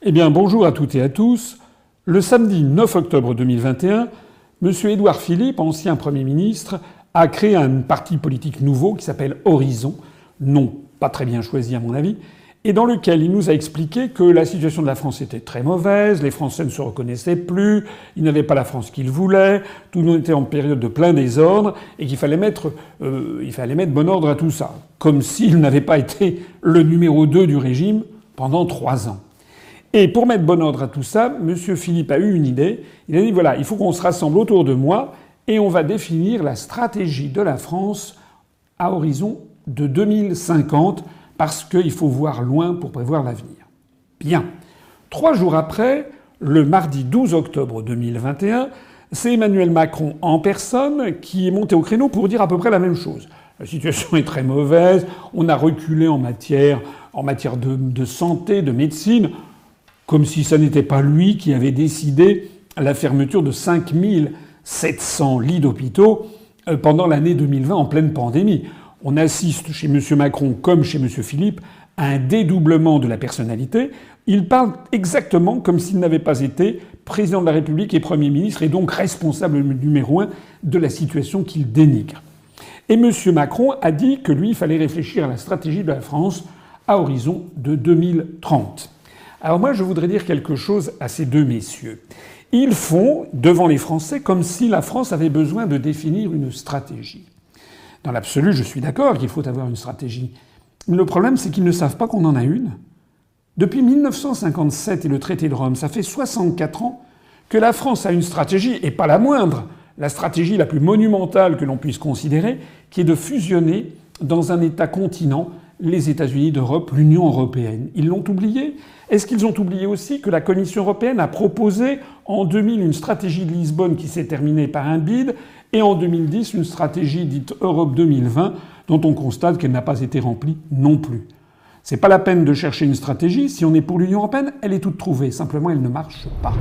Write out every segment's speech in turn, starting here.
Eh bien, bonjour à toutes et à tous. Le samedi 9 octobre 2021, M. Édouard Philippe, ancien Premier ministre, a créé un parti politique nouveau qui s'appelle Horizon, nom pas très bien choisi à mon avis, et dans lequel il nous a expliqué que la situation de la France était très mauvaise, les Français ne se reconnaissaient plus, ils n'avaient pas la France qu'ils voulaient, tout le monde était en période de plein désordre, et qu'il fallait mettre bon ordre à tout ça. Comme s'il n'avait pas été le numéro 2 du régime pendant 3 ans. Et pour mettre bon ordre à tout ça, M. Philippe a eu une idée. Il a dit voilà, il faut qu'on se rassemble autour de moi et on va définir la stratégie de la France à horizon de 2050 parce qu'il faut voir loin pour prévoir l'avenir. Bien. 3 jours après, le mardi 12 octobre 2021, c'est Emmanuel Macron en personne qui est monté au créneau pour dire à peu près la même chose. La situation est très mauvaise, on a reculé en matière de santé, de médecine. Comme si ça n'était pas lui qui avait décidé la fermeture de 5700 lits d'hôpitaux pendant l'année 2020 en pleine pandémie. On assiste chez M. Macron comme chez M. Philippe à un dédoublement de la personnalité. Il parle exactement comme s'il n'avait pas été président de la République et Premier ministre et donc responsable numéro 1 de la situation qu'il dénigre. Et M. Macron a dit que lui, il fallait réfléchir à la stratégie de la France à horizon de 2030. Alors moi, je voudrais dire quelque chose à ces deux messieurs. Ils font, devant les Français, comme si la France avait besoin de définir une stratégie. Dans l'absolu, je suis d'accord qu'il faut avoir une stratégie. Mais le problème, c'est qu'ils ne savent pas qu'on en a une. Depuis 1957 et le traité de Rome, ça fait 64 ans que la France a une stratégie, et pas la moindre, la stratégie la plus monumentale que l'on puisse considérer, qui est de fusionner dans un État-continent les États-Unis d'Europe, l'Union européenne. Ils l'ont oublié ? Est-ce qu'ils ont oublié aussi que la Commission européenne a proposé en 2000 une stratégie de Lisbonne qui s'est terminée par un bide et en 2010 une stratégie dite Europe 2020 dont on constate qu'elle n'a pas été remplie non plus. C'est pas la peine de chercher une stratégie. Si on est pour l'Union européenne, elle est toute trouvée. Simplement, elle ne marche pas.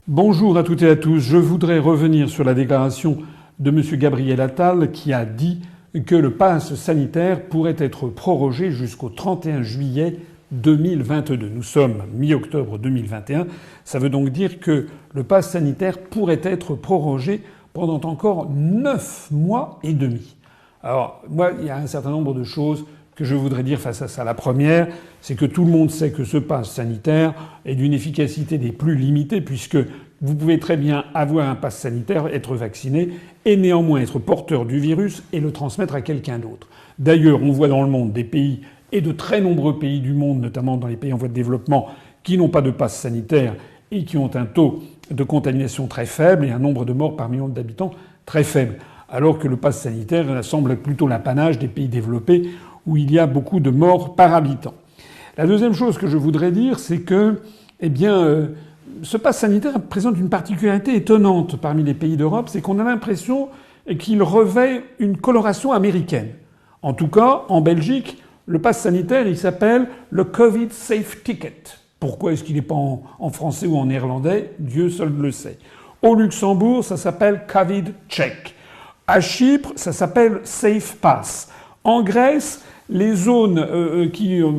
Bonjour à toutes et à tous. Je voudrais revenir sur la déclaration de M. Gabriel Attal qui a dit que le pass sanitaire pourrait être prorogé jusqu'au 31 juillet 2022. Nous sommes mi-octobre 2021. Ça veut donc dire que le pass sanitaire pourrait être prorogé pendant encore 9 mois et demi. Alors, moi, il y a un certain nombre de choses que je voudrais dire face à ça. La première, c'est que tout le monde sait que ce pass sanitaire est d'une efficacité des plus limitées puisque vous pouvez très bien avoir un pass sanitaire, être vacciné et néanmoins être porteur du virus et le transmettre à quelqu'un d'autre. D'ailleurs, on voit dans le monde des pays et de très nombreux pays du monde, notamment dans les pays en voie de développement, qui n'ont pas de pass sanitaire et qui ont un taux de contamination très faible et un nombre de morts par million d'habitants très faible. Alors que le pass sanitaire semble plutôt l'apanage des pays développés où il y a beaucoup de morts par habitant. La deuxième chose que je voudrais dire, c'est que, ce pass sanitaire présente une particularité étonnante parmi les pays d'Europe, c'est qu'on a l'impression qu'il revêt une coloration américaine. En tout cas, en Belgique, le pass sanitaire, il s'appelle le Covid Safe Ticket. Pourquoi est-ce qu'il n'est pas en français ou en néerlandais ? Dieu seul le sait. Au Luxembourg, ça s'appelle Covid Check. À Chypre, ça s'appelle Safe Pass. En Grèce, les zones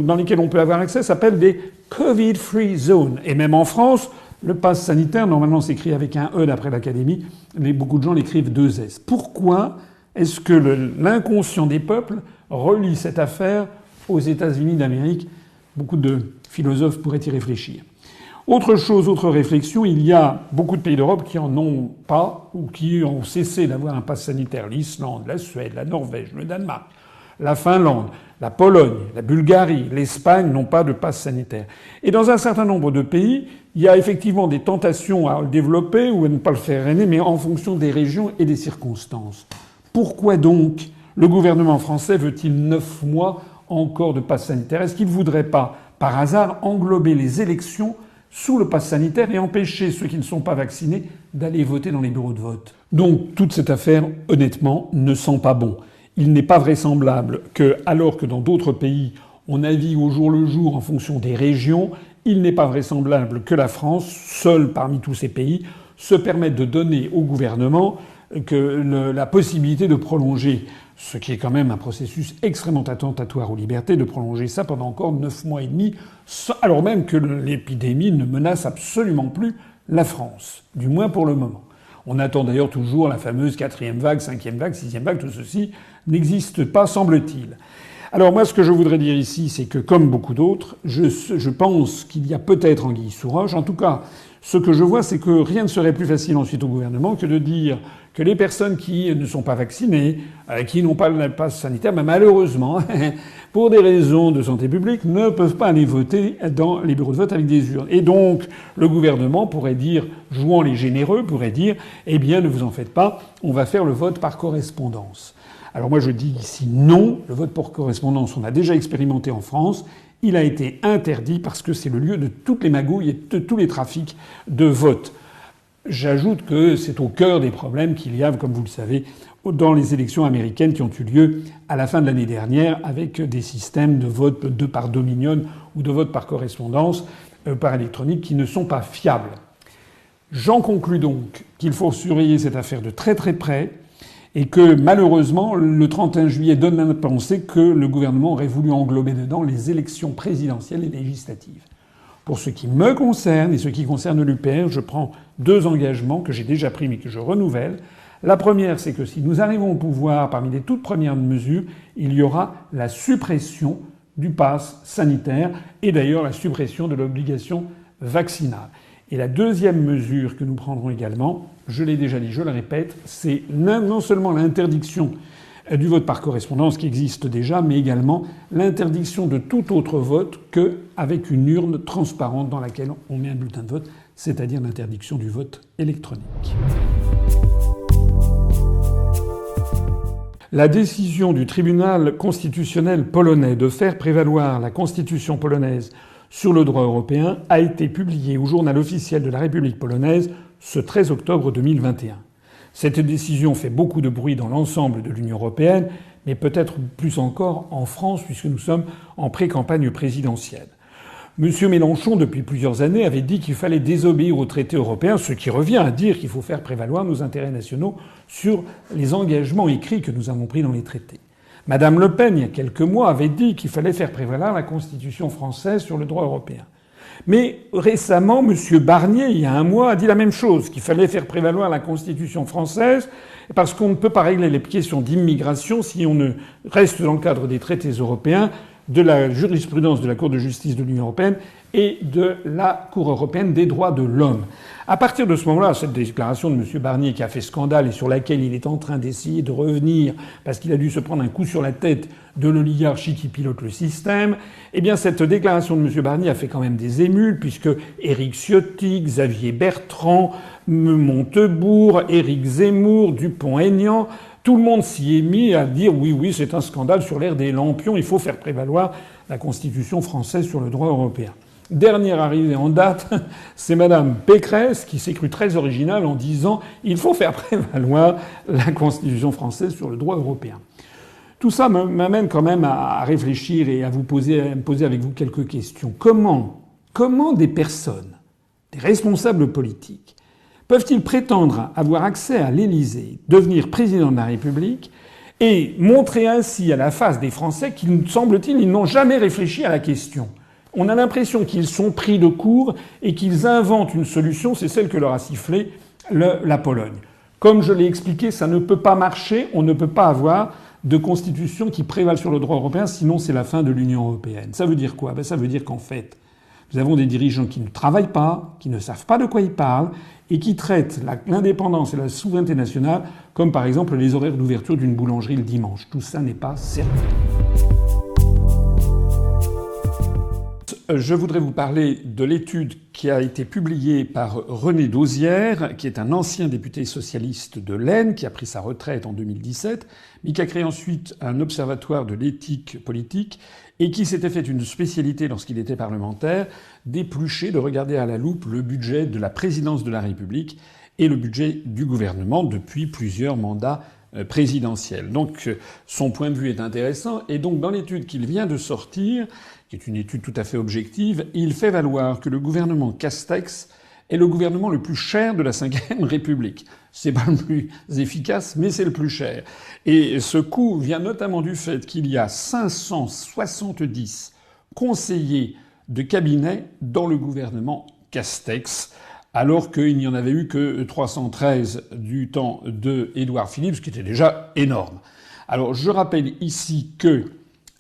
dans lesquelles on peut avoir accès s'appellent des Covid-free zones. Et même en France, le pass sanitaire, normalement, s'écrit avec un E d'après l'Académie, mais beaucoup de gens l'écrivent 2 S. Pourquoi est-ce que l'inconscient des peuples relie cette affaire aux États-Unis d'Amérique ? Beaucoup de philosophes pourraient y réfléchir. Autre réflexion, il y a beaucoup de pays d'Europe qui en ont pas ou qui ont cessé d'avoir un pass sanitaire. L'Islande, la Suède, la Norvège, le Danemark, la Finlande, la Pologne, la Bulgarie, l'Espagne n'ont pas de pass sanitaire. Et dans un certain nombre de pays, il y a effectivement des tentations à le développer ou à ne pas le faire régner, mais en fonction des régions et des circonstances. Pourquoi donc le gouvernement français veut-il 9 mois encore de pass sanitaire ? Est-ce qu'il ne voudrait pas, par hasard, englober les élections sous le pass sanitaire et empêcher ceux qui ne sont pas vaccinés d'aller voter dans les bureaux de vote ? Donc toute cette affaire, honnêtement, ne sent pas bon. Il n'est pas vraisemblable que, alors que dans d'autres pays, on navigue au jour le jour en fonction des régions, il n'est pas vraisemblable que la France, seule parmi tous ces pays, se permette de donner au gouvernement la possibilité de prolonger ce qui est quand même un processus extrêmement attentatoire aux libertés, de prolonger ça pendant encore 9 mois et demi, alors même que l'épidémie ne menace absolument plus la France, du moins pour le moment. On attend d'ailleurs toujours la fameuse 4e vague, 5e vague, 6e vague, tout ceci n'existe pas, semble-t-il. Alors moi, ce que je voudrais dire ici, c'est que, comme beaucoup d'autres, je pense qu'il y a peut-être anguille sous roche. En tout cas, ce que je vois, c'est que rien ne serait plus facile ensuite au gouvernement que de dire que les personnes qui ne sont pas vaccinées, qui n'ont pas le pass sanitaire, ben malheureusement, pour des raisons de santé publique, ne peuvent pas aller voter dans les bureaux de vote avec des urnes. Et donc, le gouvernement pourrait dire, jouant les généreux, pourrait dire, eh bien, ne vous en faites pas, on va faire le vote par correspondance. Alors moi, je dis ici non. Le vote par correspondance, on a déjà expérimenté en France. Il a été interdit parce que c'est le lieu de toutes les magouilles et de tous les trafics de vote. J'ajoute que c'est au cœur des problèmes qu'il y a, comme vous le savez, dans les élections américaines qui ont eu lieu à la fin de l'année dernière avec des systèmes de vote de par Dominion ou de vote par correspondance, par électronique, qui ne sont pas fiables. J'en conclus donc qu'il faut surveiller cette affaire de très très près et que malheureusement, le 31 juillet donne à penser que le gouvernement aurait voulu englober dedans les élections présidentielles et législatives. Pour ce qui me concerne et ce qui concerne l'UPR, je prends 2 engagements que j'ai déjà pris mais que je renouvelle. La première, c'est que si nous arrivons au pouvoir, parmi les toutes premières mesures, il y aura la suppression du pass sanitaire et d'ailleurs la suppression de l'obligation vaccinale. Et la deuxième mesure que nous prendrons également, je l'ai déjà dit, je le répète, c'est non seulement l'interdiction du vote par correspondance qui existe déjà, mais également l'interdiction de tout autre vote qu'avec une urne transparente dans laquelle on met un bulletin de vote, c'est-à-dire l'interdiction du vote électronique. La décision du tribunal constitutionnel polonais de faire prévaloir la constitution polonaise sur le droit européen a été publiée au journal officiel de la République polonaise ce 13 octobre 2021. Cette décision fait beaucoup de bruit dans l'ensemble de l'Union européenne, mais peut-être plus encore en France, puisque nous sommes en pré-campagne présidentielle. M. Mélenchon, depuis plusieurs années, avait dit qu'il fallait désobéir aux traités européens, ce qui revient à dire qu'il faut faire prévaloir nos intérêts nationaux sur les engagements écrits que nous avons pris dans les traités. Madame Le Pen, il y a quelques mois, avait dit qu'il fallait faire prévaloir la Constitution française sur le droit européen. Mais récemment, M. Barnier, il y a un mois, a dit la même chose, qu'il fallait faire prévaloir la Constitution française parce qu'on ne peut pas régler les questions d'immigration si on ne reste dans le cadre des traités européens, de la jurisprudence de la Cour de justice de l'Union européenne et de la Cour européenne des droits de l'homme. À partir de ce moment-là, cette déclaration de M. Barnier qui a fait scandale et sur laquelle il est en train d'essayer de revenir parce qu'il a dû se prendre un coup sur la tête de l'oligarchie qui pilote le système, eh bien cette déclaration de M. Barnier a fait quand même des émules puisque Éric Ciotti, Xavier Bertrand, Montebourg, Éric Zemmour, Dupont-Aignan, tout le monde s'y est mis à dire oui, c'est un scandale sur l'ère des lampions, il faut faire prévaloir la Constitution française sur le droit européen. Dernière arrivée en date, c'est Madame Pécresse qui s'est crue très originale en disant il faut faire prévaloir la Constitution française sur le droit européen. Tout ça m'amène quand même à réfléchir et à me poser avec vous quelques questions. Comment des personnes, des responsables politiques, peuvent-ils prétendre avoir accès à l'Élysée, devenir président de la République et montrer ainsi à la face des Français qu'ils, semble-t-il, ils n'ont jamais réfléchi à la question? On a l'impression qu'ils sont pris de court et qu'ils inventent une solution, c'est celle que leur a sifflée la Pologne. Comme je l'ai expliqué, ça ne peut pas marcher, on ne peut pas avoir de constitution qui prévale sur le droit européen, sinon c'est la fin de l'Union européenne. Ça veut dire quoi? Ça veut dire qu'en fait, nous avons des dirigeants qui ne travaillent pas, qui ne savent pas de quoi ils parlent, et qui traitent l'indépendance et la souveraineté nationale comme par exemple les horaires d'ouverture d'une boulangerie le dimanche. Tout ça n'est pas sérieux. Je voudrais vous parler de l'étude qui a été publiée par René Dauzière, qui est un ancien député socialiste de l'Aisne, qui a pris sa retraite en 2017, mais qui a créé ensuite un observatoire de l'éthique politique et qui s'était fait une spécialité lorsqu'il était parlementaire d'éplucher, de regarder à la loupe le budget de la présidence de la République et le budget du gouvernement depuis plusieurs mandats présidentiels. Donc son point de vue est intéressant et donc dans l'étude qu'il vient de sortir, qui est une étude tout à fait objective, il fait valoir que le gouvernement Castex est le gouvernement le plus cher de la Ve République. C'est pas le plus efficace, mais c'est le plus cher. Et ce coût vient notamment du fait qu'il y a 570 conseillers de cabinet dans le gouvernement Castex, alors qu'il n'y en avait eu que 313 du temps de Édouard Philippe, ce qui était déjà énorme. Alors je rappelle ici que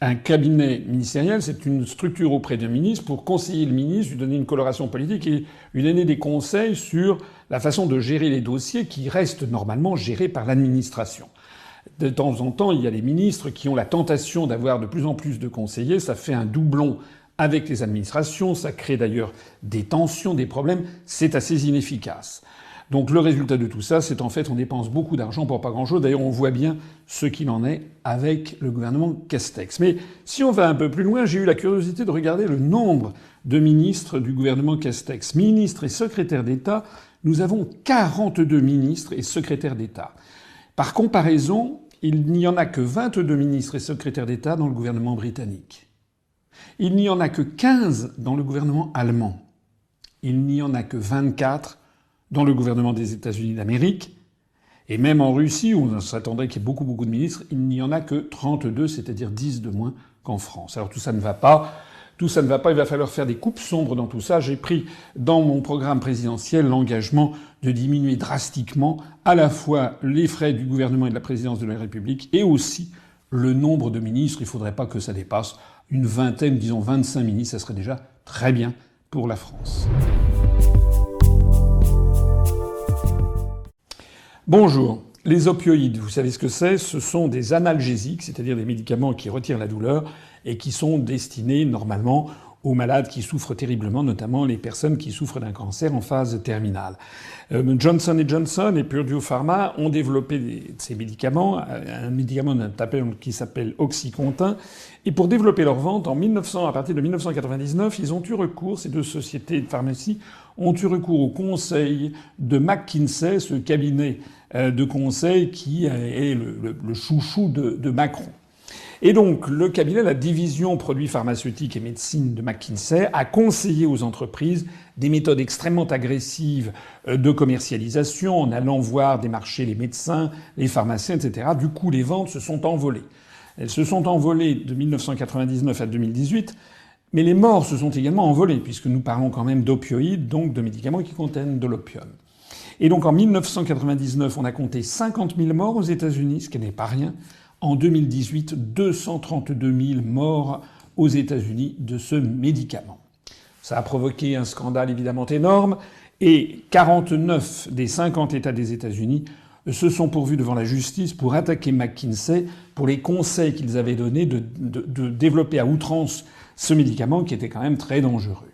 un cabinet ministériel, c'est une structure auprès d'un ministre pour conseiller le ministre, lui donner une coloration politique et lui donner des conseils sur la façon de gérer les dossiers qui restent normalement gérés par l'administration. De temps en temps, il y a des ministres qui ont la tentation d'avoir de plus en plus de conseillers. Ça fait un doublon avec les administrations. Ça crée d'ailleurs des tensions, des problèmes. C'est assez inefficace. Donc le résultat de tout ça, c'est en fait on dépense beaucoup d'argent pour pas grand-chose. D'ailleurs, on voit bien ce qu'il en est avec le gouvernement Castex. Mais si on va un peu plus loin, j'ai eu la curiosité de regarder le nombre de ministres du gouvernement Castex. Ministres et secrétaires d'État, nous avons 42 ministres et secrétaires d'État. Par comparaison, il n'y en a que 22 ministres et secrétaires d'État dans le gouvernement britannique. Il n'y en a que 15 dans le gouvernement allemand. Il n'y en a que 24 dans le gouvernement des États-Unis d'Amérique. Et même en Russie, où on s'attendrait qu'il y ait beaucoup de ministres, il n'y en a que 32, c'est-à-dire 10 de moins qu'en France. Alors tout ça ne va pas. Tout ça ne va pas. Il va falloir faire des coupes sombres dans tout ça. J'ai pris dans mon programme présidentiel l'engagement de diminuer drastiquement à la fois les frais du gouvernement et de la présidence de la République et aussi le nombre de ministres. Il ne faudrait pas que ça dépasse une vingtaine, disons 25 ministres. Ça serait déjà très bien pour la France. Bonjour. Les opioïdes, vous savez ce que c'est? Ce sont des analgésiques, c'est-à-dire des médicaments qui retirent la douleur et qui sont destinés normalement aux malades qui souffrent terriblement, notamment les personnes qui souffrent d'un cancer en phase terminale. Johnson & Johnson et Purdue Pharma ont développé ces médicaments, un médicament qui s'appelle Oxycontin, et pour développer leur vente, à partir de 1999, ils ont eu recours, ces deux sociétés de pharmacie ont eu recours au conseil de McKinsey, ce cabinet de conseil qui est le chouchou de Macron. Et donc, le cabinet, la division produits pharmaceutiques et médecine de McKinsey, a conseillé aux entreprises des méthodes extrêmement agressives de commercialisation, en allant voir démarcher les médecins, les pharmaciens, etc. Du coup, les ventes se sont envolées. Elles se sont envolées de 1999 à 2018, mais les morts se sont également envolées, puisque nous parlons quand même d'opioïdes, donc de médicaments qui contiennent de l'opium. Et donc, en 1999, on a compté 50 000 morts aux États-Unis, ce qui n'est pas rien. En 2018, 232 000 morts aux États-Unis de ce médicament. Ça a provoqué un scandale évidemment énorme et 49 des 50 États des États-Unis se sont pourvus devant la justice pour attaquer McKinsey pour les conseils qu'ils avaient donnés de développer à outrance ce médicament qui était quand même très dangereux.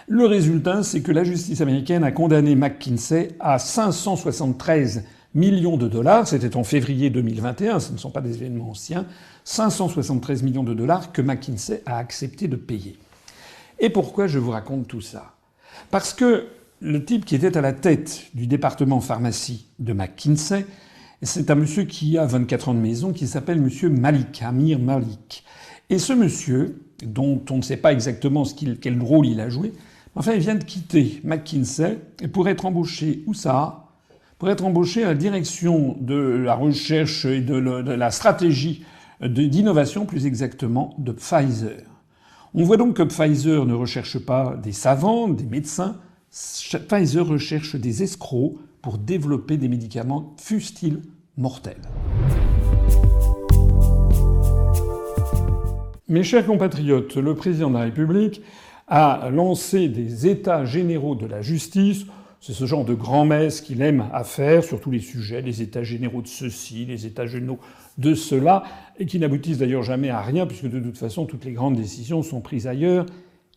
Le résultat, c'est que la justice américaine a condamné McKinsey à 573 millions de dollars, c'était en février 2021, ce ne sont pas des événements anciens, 573 millions de dollars que McKinsey a accepté de payer. Et pourquoi je vous raconte tout ça? Parce que le type qui était à la tête du département pharmacie de McKinsey, c'est un monsieur qui a 24 ans de maison, qui s'appelle monsieur Malik, Amir Malik. Et ce monsieur, dont on ne sait pas exactement quel rôle il a joué, enfin il vient de quitter McKinsey pour être embauché où ça? Pour être embauché à la direction de la recherche et de la stratégie d'innovation, plus exactement, de Pfizer. On voit donc que Pfizer ne recherche pas des savants, des médecins. Pfizer recherche des escrocs pour développer des médicaments, fussent-ils mortels. Mes chers compatriotes, le président de la République a lancé des états généraux de la justice. C'est ce genre de grand-messe qu'il aime à faire sur tous les sujets, les états généraux de ceci, les états généraux de cela, et qui n'aboutissent d'ailleurs jamais à rien, puisque de toute façon, toutes les grandes décisions sont prises ailleurs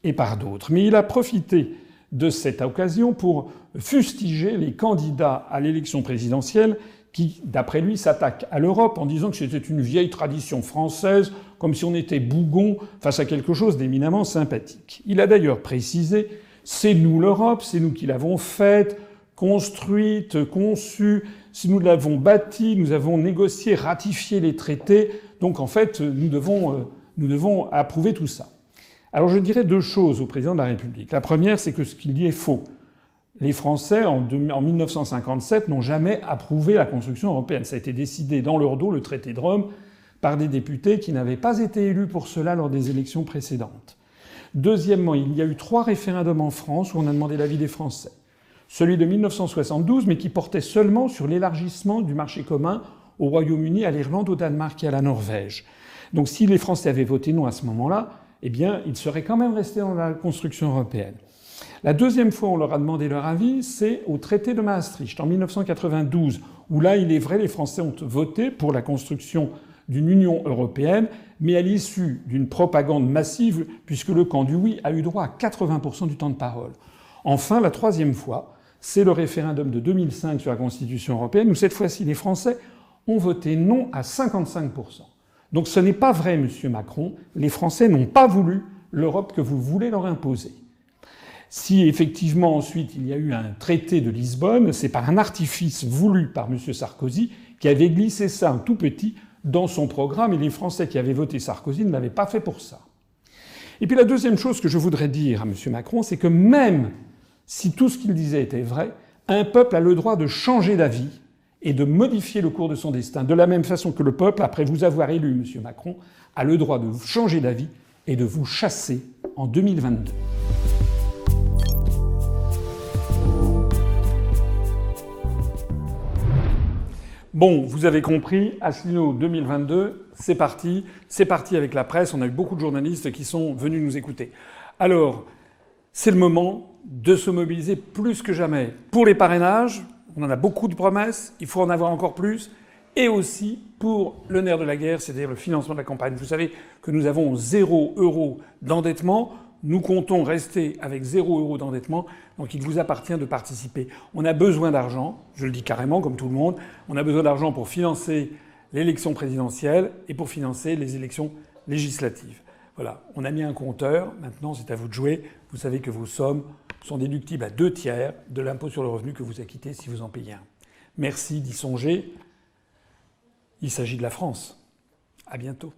et par d'autres. Mais il a profité de cette occasion pour fustiger les candidats à l'élection présidentielle qui, d'après lui, s'attaquent à l'Europe en disant que c'était une vieille tradition française, comme si on était bougon face à quelque chose d'éminemment sympathique. Il a d'ailleurs précisé: c'est nous l'Europe, c'est nous qui l'avons faite, construite, conçue, si nous l'avons bâtie, nous avons négocié, ratifié les traités, donc en fait nous devons approuver tout ça. Alors je dirais deux choses au président de la République. La première, c'est que ce qu'il dit est faux. Les Français, en 1957, n'ont jamais approuvé la construction européenne. Ça a été décidé dans leur dos, le traité de Rome, par des députés qui n'avaient pas été élus pour cela lors des élections précédentes. Deuxièmement, il y a eu 3 référendums en France où on a demandé l'avis des Français. Celui de 1972, mais qui portait seulement sur l'élargissement du marché commun au Royaume-Uni, à l'Irlande, au Danemark et à la Norvège. Donc si les Français avaient voté non à ce moment-là, eh bien, ils seraient quand même restés dans la construction européenne. La deuxième fois où on leur a demandé leur avis, c'est au traité de Maastricht, en 1992, où là, il est vrai, les Français ont voté pour la construction d'une Union européenne, mais à l'issue d'une propagande massive, puisque le camp du oui a eu droit à 80% du temps de parole. Enfin, la troisième fois, c'est le référendum de 2005 sur la Constitution européenne, où cette fois-ci, les Français ont voté non à 55%. Donc ce n'est pas vrai, monsieur Macron, les Français n'ont pas voulu l'Europe que vous voulez leur imposer. Si effectivement ensuite il y a eu un traité de Lisbonne, c'est par un artifice voulu par M. Sarkozy qui avait glissé ça un tout petit dans son programme, et les Français qui avaient voté Sarkozy ne l'avaient pas fait pour ça. Et puis la deuxième chose que je voudrais dire à M. Macron, c'est que même si tout ce qu'il disait était vrai, un peuple a le droit de changer d'avis et de modifier le cours de son destin, de la même façon que le peuple, après vous avoir élu, M. Macron, a le droit de changer d'avis et de vous chasser en 2022. Bon, vous avez compris, Asselineau 2022, c'est parti. C'est parti avec la presse. On a eu beaucoup de journalistes qui sont venus nous écouter. Alors, c'est le moment de se mobiliser plus que jamais pour les parrainages. On en a beaucoup de promesses, il faut en avoir encore plus. Et aussi pour le nerf de la guerre, c'est-à-dire le financement de la campagne. Vous savez que nous avons 0 € d'endettement. Nous comptons rester avec 0 € d'endettement, donc il vous appartient de participer. On a besoin d'argent, je le dis carrément comme tout le monde, on a besoin d'argent pour financer l'élection présidentielle et pour financer les élections législatives. Voilà, on a mis un compteur, maintenant c'est à vous de jouer. Vous savez que vos sommes sont déductibles à 2/3 de l'impôt sur le revenu que vous acquittez si vous en payez un. Merci d'y songer. Il s'agit de la France. À bientôt.